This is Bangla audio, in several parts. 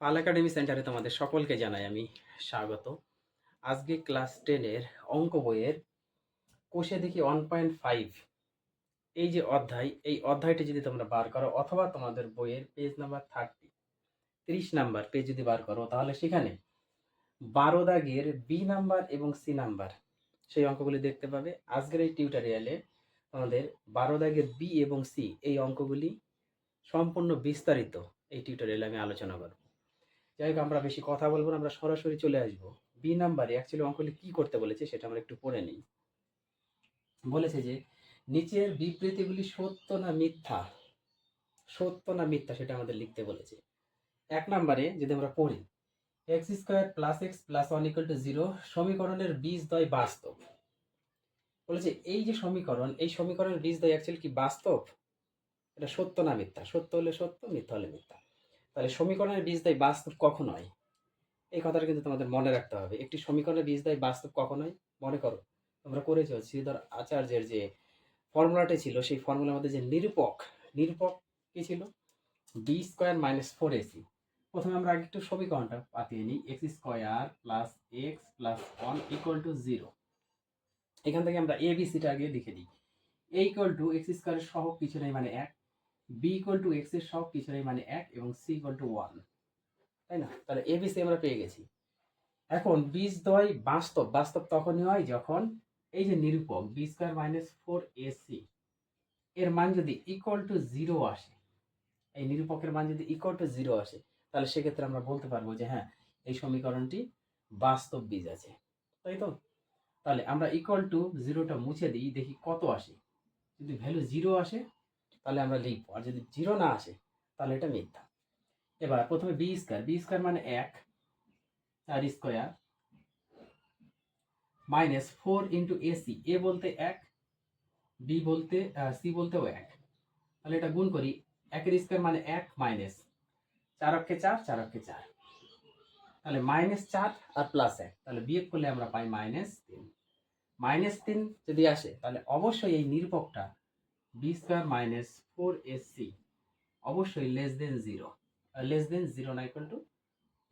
পাল একাডেমি সেন্টারে তোমাদের সকলকে জানাই আমি স্বাগত। আজকে ক্লাস 10 এর অঙ্ক বইয়ের কোষে দেখি 1.5 এই যে অধ্যায়, এই অধ্যায়টি যদি তোমরা বার করো অথবা তোমাদের বইয়ের পেজ নাম্বার 30 নাম্বার পেজ যদি বার করো, তাহলে সেখানে 12 দাগের বি নাম্বার এবং সি নাম্বার সেই অঙ্কগুলি দেখতে পাবে। আজকের এই টিউটোরিয়ালে তোমাদের 12 দাগের বি এবং সি এই অঙ্কগুলি সম্পূর্ণ বিস্তারিত এই টিউটোরিয়ালে আমি আলোচনা করব। যাই হোক, আমরা বেশি কথা বলবো না, আমরা সরাসরি চলে আসবো বি নাম্বারে। অ্যাকচুয়ালি অঙ্কগুলি কি করতে বলেছে সেটা আমরা একটু পড়ে নিই। বলেছে যে নিচের বিবৃতিগুলি সত্য না মিথ্যা, সত্য না মিথ্যা সেটা আমাদের লিখতে বলেছে। 1 নম্বরে যদি আমরা পড়ি, x² + x + 1 = 0 সমীকরণের বীজদ্বয় বাস্তব। বলেছে এই যে সমীকরণ, এই সমীকরণের বীজদ্বয় অ্যাকচুয়ালি কি বাস্তব, এটা সত্য না মিথ্যা, সত্য হলে সত্য, মিথ্যা হলে মিথ্যা। তাহলে সমীকরণের বীজদ্বয় বাস্তব কখন হয়, এই কথাটা কিন্তু তোমাদের মনে রাখতে হবে। একটি সমীকরণের বীজদ্বয় বাস্তব কখন হয়? মনে করো তোমরা করেছো শ্রীধর আচার্যের যে ফর্মুলাটি ছিল, সেই ফর্মুলার মধ্যে যে নিরূপক, নিরূপক কি ছিল? b² - 4ac। প্রথমে আমরা আগে একটু সমীকরণটা পাতিয়ে নিই। x² + x + 1 = 0। এখান থেকে আমরা a b c টা আগে লিখে দিই। a = x² এর সহগ কিছু নেই মানে 1, b = x এর সহগ কিছু নেই মানে 1 এবং c = 1, তাই না? তাহলে a b c আমরা পেয়ে গেছি। এখন বীজদ্বয় বাস্তব, বাস্তব তখনই হয় যখন এই যে নিরূপক b² - 4ac এর মান যদি =0 আসে, এই নিরূপকের মান যদি =0 আসে, তাহলে সেক্ষেত্রে আমরা বলতে পারবো যে হ্যাঁ, এই সমীকরণটি বাস্তব বীজ আছে, তাই তো? তাহলে আমরা =0টা মুছে দিই, দেখি কত আসে। যদি ভ্যালু 0 আসে তাহলে আমরা লিখবো, আর যদি 0 না আসে তাহলে এটা মিথ্যা। এবার প্রথমে b² মানে 1, 4² -4 × ac, a বলতে 1, b বলতে c বলতেও 1, তাহলে এটা গুণ করি। 1² মানে 1 মাইনাস 4 অক্ষে 4, 4 অক্ষে 4, তাহলে -4 আর +1, তাহলে বিয়োগ করলে আমরা পাই -3। -3 যদি আসে তাহলে অবশ্যই এই নিরূপকটা b² - 4ac অবশ্যই <0, <0 না ইকুয়াল টু,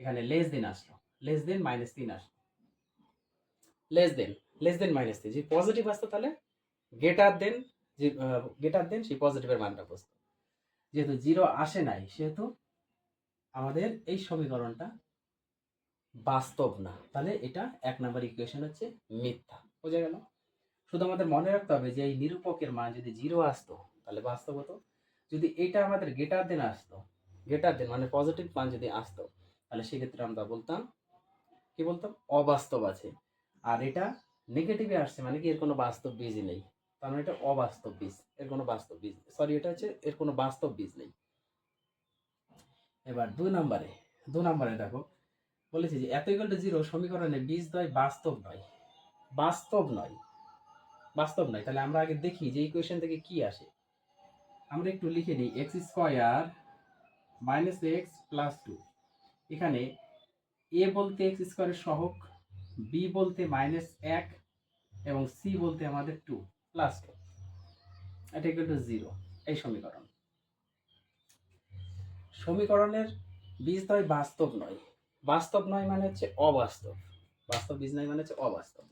এখানে লেস দেন আসলো, লেস দেন -3 আসলো, লেস দেন -3। যে পজিটিভ আসতো তাহলে গ্রেটার দেন, যে গ্রেটার দেন সেই পজিটিভের মানটা বসতো। যেহেতু 0 আসে নাই সেহেতু আমাদের এই সমীকরণটা বাস্তব না, তাহলে এটা 1 নম্বর ইকুয়েশন হচ্ছে মিথ্যা। বোঝা গেল? শুধু আমাদের মনে রাখতে হবে যে এই নিরূপকের মান যদি 0 আসতো তাহলে বাস্তব হতো, যদি এটা আমাদের গ্রেটার দেন আসতো, গ্রেটার দেন মানে পজিটিভ মান যদি আসতো, তাহলে সেক্ষেত্রে আমরা বলতাম, কি বলতাম, অবাস্তব আছে। আর এটা নেগেটিভে আসছে মানে কি এর কোনো বাস্তব বীজই নেই, তার মানে এটা অবাস্তব বীজ, এর কোনো বাস্তব বীজ, সরি এটা হচ্ছে এর কোনো বাস্তব বীজ নেই। এবার 2 নম্বরে দেখো, বলেছি যে এত = 0 সমীকরণে বীজদ্বয় বাস্তব নয়, বাস্তব নয়, বাস্তব নয়। তাহলে আমরা আগে দেখি যে ইকুয়েশন থেকে কি আসে। আমরা একটু লিখে নিই, x² - x + 2। এখানে a বলতে x² এর সহগ, b বলতে -1 এবং c বলতে আমাদের 2 + 2, এটা = 0। এই সমীকরণ, সমীকরণের বীজদ্বয় বাস্তব নয়, বাস্তব নয় মানে হচ্ছে অবাস্তব, বাস্তব বীজ নয় মানে হচ্ছে অবাস্তব।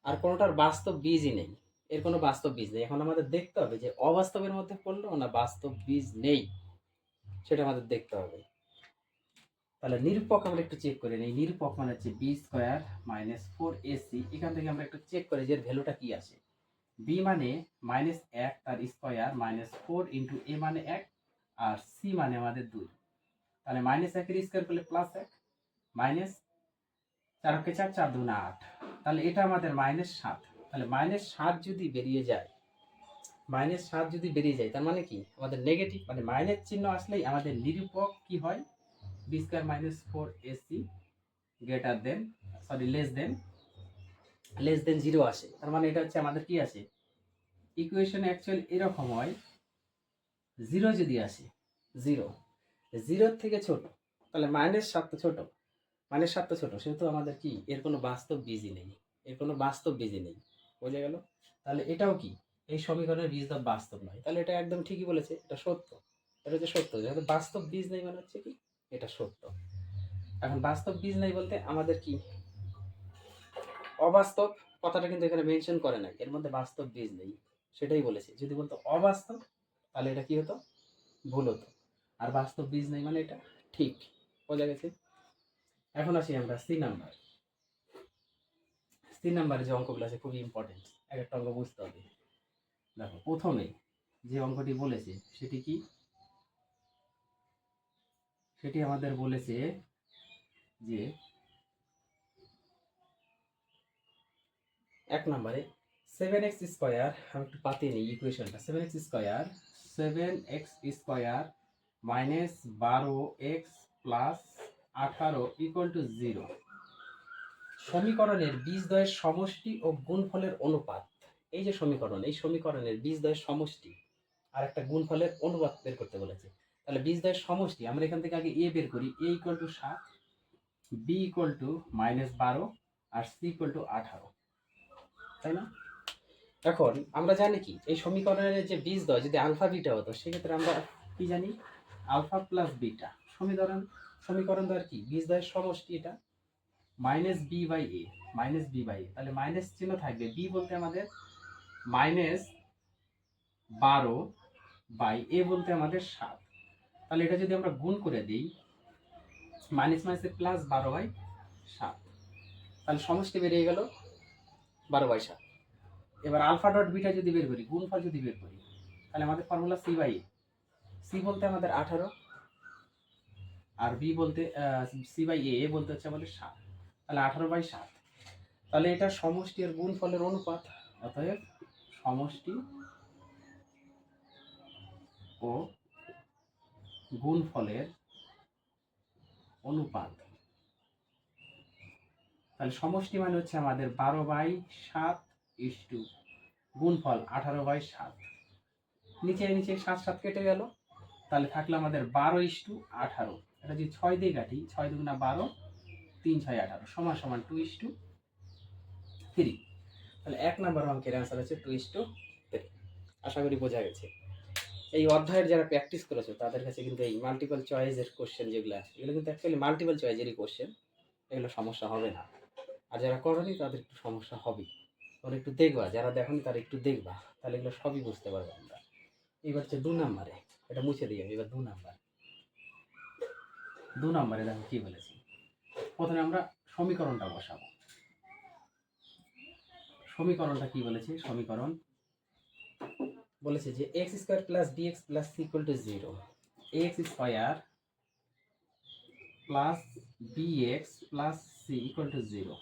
আর কোনোটার বাস্তব বীজই নেই, এর কোনো বাস্তব বীজ নেই। এখন আমাদের দেখতে হবে যে অবাস্তবের মধ্যে পড়লো না বাস্তব বীজ নেই, সেটা আমাদের দেখতে হবে। তাহলে নিরূপক আমরা একটু চেক করে নিই। নিরূপক মানে হচ্ছে b² - 4ac। এখান থেকে আমরা একটু চেক করি যে এর ভ্যালুটা কি আসে। b মানে -1 তার স্কয়ার -4 × a মানে 1 আর c মানে আমাদের 2, তাহলে -1 এর স্কয়ার করলে +1, -4 × 4, 4 × 2 = 8, তাহলে এটা আমাদের -7। তাহলে -7 যদি বেরিয়ে যায়, -7 যদি বেরিয়ে যায় তার মানে কি আমাদের নেগেটিভ, মানে মাইনাস চিহ্ন আসলেই আমাদের নিরূপক কি হয়, b² - 4ac greater than, sorry less than 0 আসে। তার মানে এটা হচ্ছে আমাদের কি আসে, ইকুয়েশন অ্যাকচুয়ালি এরকম হয়, 0 যদি আসে, 0 থেকে ছোট, তাহলে -7 তো ছোট, -7 তো ছোট, সেহেতু আমাদের কি এর কোনো বাস্তব বীজই নেই, এর কোনো বাস্তব বীজই নেই। বোঝা গেল? তাহলে এটাও কি এই সমীকরণের বীজদ্বয় বাস্তব নয়, তাহলে এটা একদম ঠিকই বলেছে, এটা সত্য, এটা হচ্ছে সত্য, যেহেতু বাস্তব বীজ নেই মানে হচ্ছে কি এটা সত্য। এখন বাস্তব বীজ নাই বলতে আমাদের কি অবাস্তব কথাটা কিন্তু এখানে মেনশন করে নাই, এর মধ্যে বাস্তব বীজ নেই, সেটাই বলেছে। যদি বলতো অবাস্তব তাহলে এটা কি হতো, ভুল হতো। আর বাস্তব বীজ নেই মানে এটা ঠিক। বোঝা গেছে? এখন আসি আমরা সি নাম্বারে যে অঙ্কগুলো আছে খুবই ইম্পর্টেন্ট, এক একটা অঙ্ক বুঝতে হবে। দেখো প্রথমে যে অঙ্কটি বলেছে সেটি কি, সেটি আমাদের বলেছে যে 1 নম্বরে 7x স্কয়ার, আমি একটু পাতিয়ে নিই ইকুয়েশনটা। 7x square minus 12x plus 18 equal to 0 সমীকরণের বীজদ্বয়ের সমষ্টি ও গুণফলের অনুপাত। এই যে সমীকরণ, এই সমীকরণের বীজদ্বয়ের সমষ্টি আর একটা গুণফলের অনুপাত বের করতে বলেছে। তাহলে বীজদ্বয়ের সমষ্টি আমরা এখান থেকে আগে এ বের করি, A equal to 7, B equal to -12 আর সি ইকুয়াল টু 18, তাই না? এখন আমরা জানি কি এই সমীকরণের যে বীজদ্বয় যদি আলফা বিটা হতো সেক্ষেত্রে আমরা কি জানি, আলফা প্লাস বিটা সমীকরণ দ্বয়ের কি বীজদ্বয়ের সমষ্টি, এটা মাইনাস বি বাই এ, তাহলে মাইনাস চিহ্ন থাকবে, বি বলতে আমাদের -12 বাই এ বলতে আমাদের 7। তাহলে এটা যদি আমরা গুণ করে দিই, মাইনাস মাইনাসে প্লাস 12/7, তাহলে সমষ্টি বেরিয়ে গেল 12/7। এবার আলফা ডট বিটা যদি বের করি, গুণফল যদি বের করি, তাহলে আমাদের formula c by a, c বলতে আমাদের 18 আর বি বলতে সি বাই এ বলতে হচ্ছে আমাদের 7, তাহলে 18/7। তাহলে এটা সমষ্টি আর গুণফলের অনুপাত, অতএব সমষ্টি ও গুণফলের অনুপাত। তাহলে সমষ্টি মানে হচ্ছে আমাদের 12/7 ইস্টু গুণফল 18/7, নিচে নিচে 7 7 কেটে গেল, তাহলে থাকলো আমাদের 12/18। এটা যদি 6 দিয়ে কাটি, 6 দুগুণা 12, 3 6 18 সমান সমান 2:3। তাহলে 1 নম্বর অঙ্কের অ্যান্সার হচ্ছে 2:3। আশা করি বোঝা গেছে। এই অধ্যায়ের যারা প্র্যাকটিস করেছো তাদের কাছে কিন্তু এই মাল্টিপল চয়েসের কোশ্চেন যেগুলো আছে এগুলো কিন্তু অ্যাকচুয়ালি মাল্টিপল চয়েসেরই কোশ্চেন, এগুলো সমস্যা হবে না। আর যারা করনি তাদের একটু সমস্যা হবে, তোমরা একটু দেখবা, যারা দেখনি তারা একটু দেখবা, তাহলে এগুলো সবই বুঝতে পারবো আমরা। এবার হচ্ছে 2 নম্বরে, এটা মুছে দিই আমি। এবার 2 নম্বরে দেখো কি বলেছি। প্রথমে আমরা সমীকরণটা বসাবো। সমীকরণটা কি বলেছে, সমীকরণ বলেছে যে x square plus d x plus c equal to 0, x square plus d x plus c equal to 0,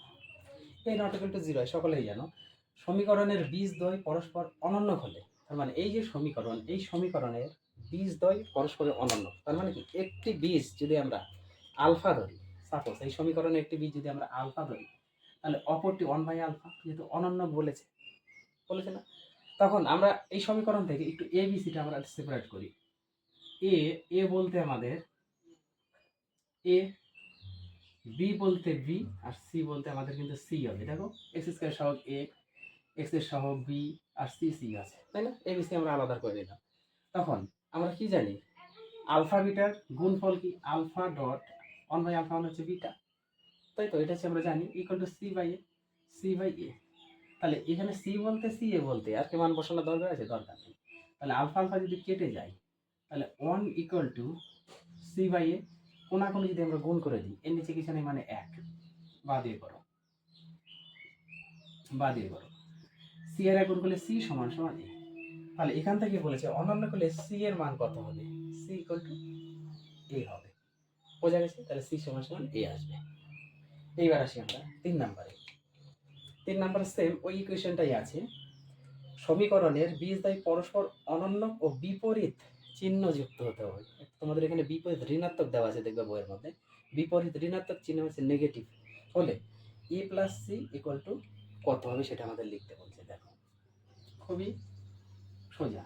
এই নট ইকুয়াল টু 0 সকলেই জানো। সমীকরণের বীজদ্বয় পরস্পর অনন্য হলে, তার মানে এই যে সমীকরণ, এই সমীকরণের বীজদ্বয় পরস্পরের অনন্য, তার মানে কি একটি বীজ যদি আমরা আলফা ধরি, সাপোজ এই সমীকরণে একটি বীজ যদি আমরা আলফা ধরি, তাহলে অপরটি 1/α, যেহেতু অনন্য বলেছে না, তখন আমরা এই সমীকরণ থেকে একটু এ বি সিটা আমরা সেপারেট করি। এ বলতে আমাদের এ, বি বলতে বি, আর সি বলতে আমাদের কিন্তু সি হবে। দেখো এক্স স্কোয়ার সহগ এ, এক্স এর সহগ বি, আর সি সি আছে, তাই না? এ বি সি আমরা আলাদা করে নিলাম। তখন আমরা কি জানি, আলফা বিটার গুণফল কি, আলফা ডট 1/α হচ্ছে বিটা, তাই তো? এটা হচ্ছে আমরা জানি ইকুয়াল টু সি বাই এ। তাহলে এখানে সি বলতে সি, এ বলতে আর কি মান বসানোর দরকার আছে? দরকার নেই। তাহলে আলফা আলফা যদি কেটে যায়, তাহলে 1 ইকুয়াল টু সি বাই এ, কোনাকুনি যদি আমরা গুণ করে দিই, এর নিচে কিছু নেই মানে 1, বা দিয়ে করো সি এর গুণ করলে সি সমান সমান এ। তাহলে এখান থেকে বলেছে অনন্য করলে সি এর মান কত হবে, সি ইকুয়াল টু এ হবে। বোঝা গেছে? তাহলে সি সমান সমান এ আসবে। এইবার আসি আমরা 3 নাম্বার সেম ওই ইকুয়েশনটাই আছে। সমীকরণের বীজদ্বয় পরস্পর অনন্য ও বিপরীত চিহ্ন যুক্ত হতে হবে। তোমাদের এখানে বিপরীত ঋণাত্মক দেওয়া আছে, দেখবে বইয়ের মধ্যে। বিপরীত ঋণাত্মক চিহ্ন হচ্ছে নেগেটিভ হলে এ প্লাস সি ইকুয়াল টু কত হবে সেটা আমাদের লিখতে বলছে। দেখো খুবই সোজা।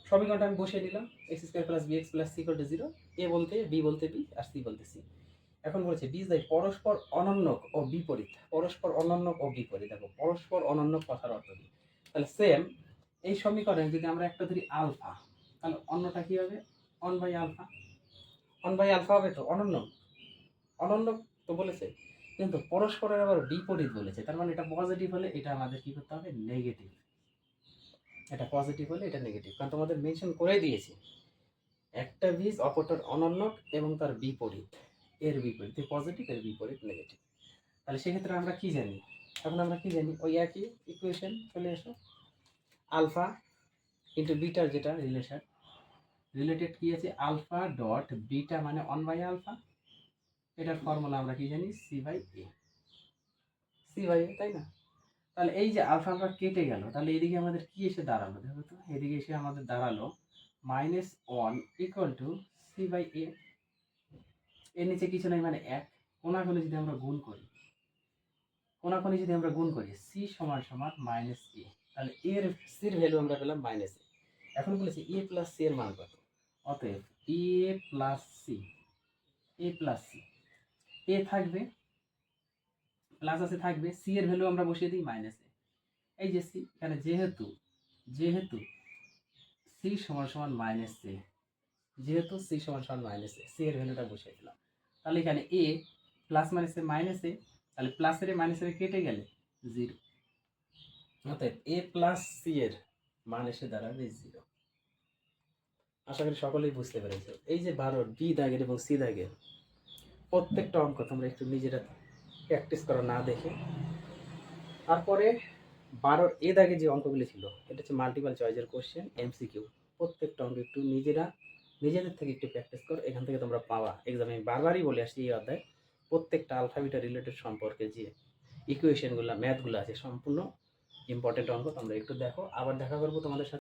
সমীকরণটা আমি বসিয়ে দিলাম, x square plus b x plus c equal to 0, a বলতে বি বলতে বি আর সি বলতে সি। এখন বলেছে বীজদ্বয় পরস্পর অনন্যক ও বিপরীত। পরস্পর অনন্যক ও বিপরীত, দেখো পরস্পর অনন্যক কথার অর্থ কি? তাহলে সেম এই সমীকরণে যদি আমরা একটা ধরি আলফা, তাহলে অন্যটা কি হবে? 1/α। 1/α হবে তো, অনন্য অনন্য তো বলেছে, কিন্তু পরস্পরের আবার বিপরীত বলেছে, তার মানে এটা পজিটিভ হলে এটা আমাদের কি করতে হবে? নেগেটিভ। এটা পজিটিভ হলে এটা নেগেটিভ, কারণ তোমাদের মেনশন করে দিয়েছি একটা বীজ অপরটার অনন্য এবং তার বিপরীত, এর বিপরীত পজিটিভ, এর বিপরীত নেগেটিভ। তাহলে সেক্ষেত্রে আমরা কি জানি? এখন আমরা কি জানি? ওই একই ইকুয়েশন চলে আসো, আলফা ইন্টু বিটার যেটা রিলেশন, রিলেটেড কি আছে? আলফা ডট বিটা মানে 1/α। এটার ফর্মুলা আমরা কি জানি? c/a। c/a, তাই না? তাহলে এই যে আলফা আলফা কেটে গেল, তাহলে এদিকে আমাদের কি এসে দাঁড়ালো? দেখো তো, এদিকে এসে আমাদের দাঁড়ালো -1 ইকুয়াল টু c/a। এর নিচে কিছু নাই মানে 1। কোনাকুনি যদি আমরা গুণ করি, কোনাকুনি যদি আমরা গুণ করি, c সমান সমান -a, তাহলে এর সির ভ্যালু আমরা পেলাম -a। এখন বলেছি a প্লাস c এর মান কত? অতএব a plus c, a plus c, a থাকবে প্লাস আছে থাকবে, c এর ভ্যালু আমরা বসিয়ে দিই -a। এই যে c, এখানে যেহেতু যেহেতু c সমান সমান -a, যেহেতু c সমান সমান -a, c এর ভ্যালুটা বসিয়ে দিলাম। তাহলে এখানে a প্লাস মাইনাসে -a, তাহলে প্লাসের মাইনাসের কেটে গেলে 0। অতএব a প্লাস c এর মান এসে দাঁড়াবে 0। আশা করি সকলেই বুঝতে পেরেছো। এই যে 12 বি দাগের এবং সি দাগের প্রত্যেকটা অঙ্ক তোমরা একটু নিজেরা প্র্যাকটিস করো না দেখে। তারপরে 12 এ দাগে যে অঙ্কগুলি ছিল, এটা হচ্ছে মাল্টিপল চয়েসের কোশ্চেন, এমসিকিউ। প্রত্যেকটা অঙ্ক একটু নিজেদের থেকে একটু প্র্যাকটিস করো, এখান থেকে তোমরা পাওয়া এক্সামে। আমি বারবারই বলে আসছি এই অধ্যায় প্রত্যেকটা আলফাবিটা রিলেটেড সম্পর্কে যে ইকুয়েশনগুলো ম্যাথগুলো আছে সম্পূর্ণ ইম্পর্টেন্ট অঙ্ক, তোমরা একটু দেখো। আবার দেখা করবো তোমাদের সাথে।